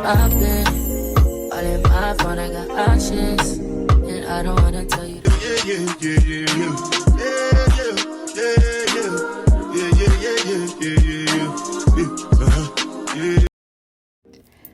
I've been all in my phone, I got options, and I don't wanna tell you.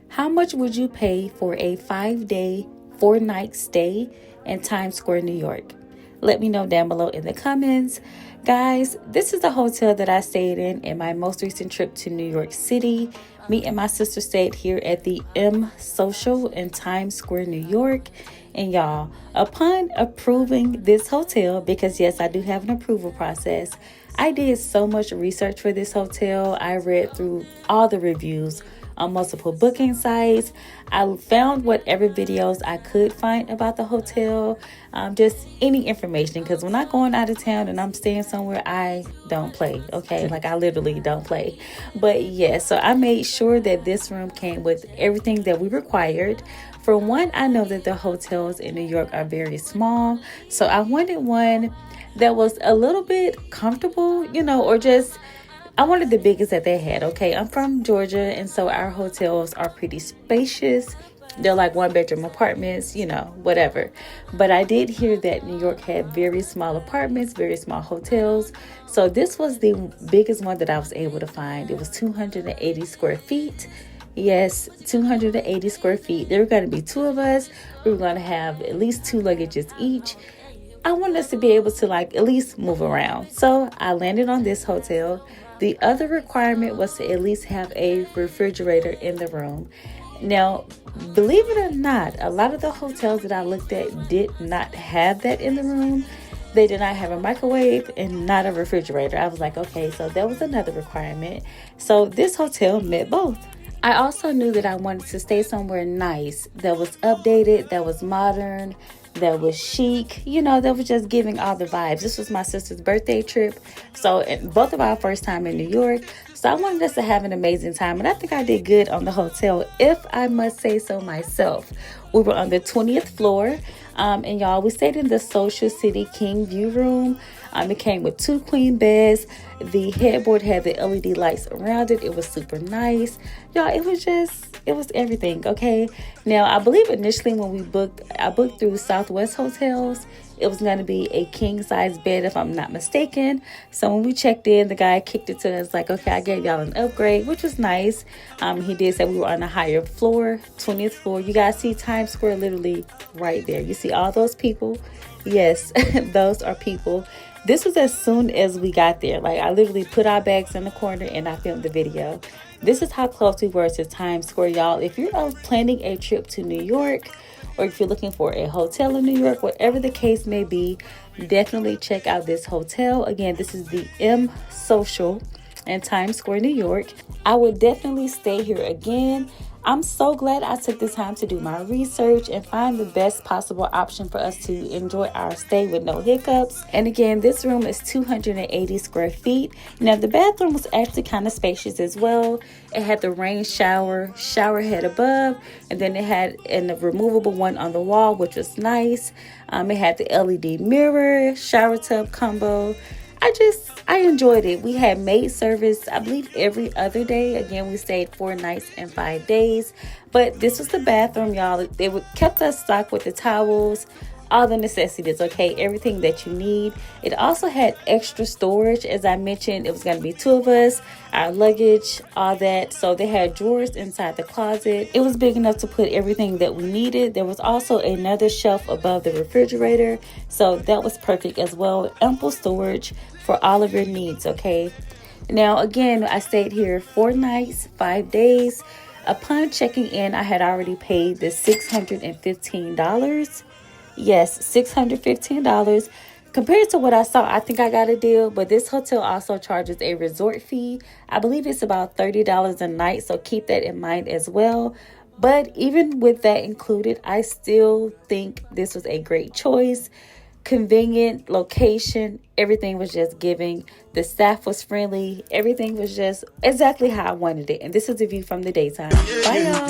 How much would you pay for a 5-day, 4-night stay in Times Square, New York? Let me know down below in the comments. Guys, this is the hotel that I stayed in my most recent trip to New York City. Me and my sister stayed here at the M Social in Times Square, New York. And y'all, upon approving this hotel, because yes, I do have an approval process, I did so much research for this hotel. I read through all the reviews on multiple booking sites. I found whatever videos I could find about the hotel, just any information, because when I'm going out of town and I'm staying somewhere, I don't play, okay? Like, I literally don't play. But yeah, so I made sure that this room came with everything that we required. For one, I know that the hotels in New York are very small, so I wanted one that was a little bit comfortable, you know, or just, I wanted the biggest that they had, okay? I'm from Georgia, and so our hotels are pretty spacious. They're like 1-bedroom apartments, you know, whatever. But I did hear that New York had very small apartments, very small hotels. So this was the biggest one that I was able to find. It was 280 square feet. Yes, 280 square feet. There were going to be 2 of us. We were going to have at least 2 luggages each. I wanted us to be able to like at least move around. So I landed on this hotel. The other requirement was to at least have a refrigerator in the room. Now, believe it or not, a lot of the hotels that I looked at did not have that in the room. They did not have a microwave and not a refrigerator. I was like, okay, so that was another requirement. So this hotel met both. I also knew that I wanted to stay somewhere nice, that was updated, that was modern, that was chic, you know, that was just giving all the vibes. This was my sister's birthday trip, so both of our first time in New York. So I wanted us to have an amazing time, and I think I did good on the hotel, if I must say so myself. We were on the 20th floor, and y'all, we stayed in the Social City King View room. It came with 2 queen beds. The headboard had the LED lights around it. It was super nice. Y'all, it was everything, okay? Now, I believe initially when I booked through Southwest Hotels. It was going to be a king-size bed, if I'm not mistaken. So when we checked in, the guy kicked it to us like, okay, I gave y'all an upgrade, which was nice. He did say we were on a higher floor, 20th floor. You guys see Times Square literally right there. You see all those people? Yes, those are people. This was as soon as we got there. Like, I literally put our bags in the corner and I filmed the video. This is how close we were to Times Square, y'all. If you're planning a trip to New York, or if you're looking for a hotel in New York, whatever the case may be, definitely check out this hotel. Again, this is the M Social in Times Square, New York. I would definitely stay here again. I'm so glad I took the time to do my research and find the best possible option for us to enjoy our stay with no hiccups. And again, this room is 280 square feet. Now, the bathroom was actually kind of spacious as well. It had the rain shower head above, and then it had a removable one on the wall, which was nice. It had the LED mirror, shower tub combo. I enjoyed it. We had maid service, I believe, every other day. Again, we stayed 4 nights and 5 days. But this was the bathroom, y'all. They kept us stocked with the towels, all the necessities, okay? Everything that you need. It also had extra storage. As I mentioned, it was going to be 2 of us, our luggage, all that. So they had drawers inside the closet. It was big enough to put everything that we needed. There was also another shelf above the refrigerator. So that was perfect as well. Ample storage for all of your needs, okay? Now, again, I stayed here 4 nights, 5 days. Upon checking in, I had already paid the $615. Yes, $615. Compared to what I saw, I think I got a deal, but this hotel also charges a resort fee. I believe it's about $30 a night, so keep that in mind as well. But even with that included, I still think this was a great choice. Convenient location, everything was just giving. The staff was friendly. Everything was just exactly how I wanted it. And this is the view from the daytime. Bye, y'all.